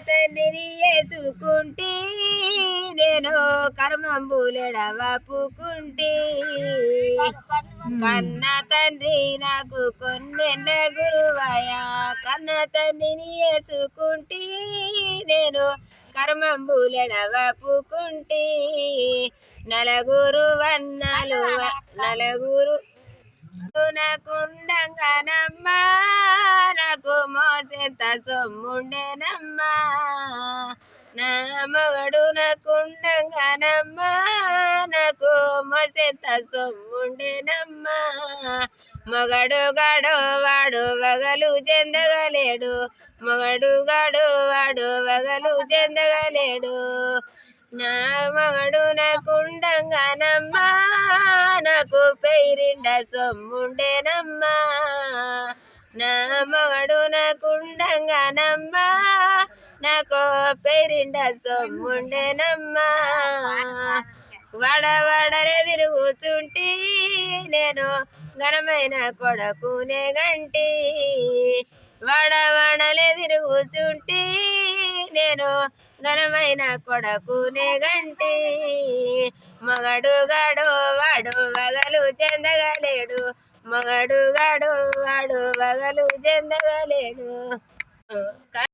తండ్రిని వేసుకుంటే నేను కర్మంబులెడవపుకుంటే కన్న తండ్రి నాకు కొన్నెన్న గురువయ కన్న తండ్రిని వేసుకుంటే నేను కర్మంబులెడవపుకుంటే నలుగురు వన్నలు నలుగురు నాకుండంగానమ్మా నాకు మోసెంత సొమ్ముండేనమ్మా నా మగడు నాకుండంగానమ్మా నాకు మోసెంత సొమ్ముండేనమ్మా మగడు గాడు వాడు వగలు చెందగలేడు మగడు గాడు వాడు వగలు చెందగలేడు నా మగడు నాకుండంగానమ్మా నాకు పేరిండ సొమ్ముండేనమ్మా నా మగడు నాకుండంగానమ్మా నాకు పేరిండ సొమ్ముండేనమ్మా వడవడనే తిరుగుతుంటే నేను ఘనమైన కొడకునే గంటి వడవడలే తిరుగుతుంటే నేను ఘనమైన కొడకునే గంటి మగడు గాడు వాడు వగలు చెందగలేడు మగడు గాడు వాడు వగలు చెందగలేడు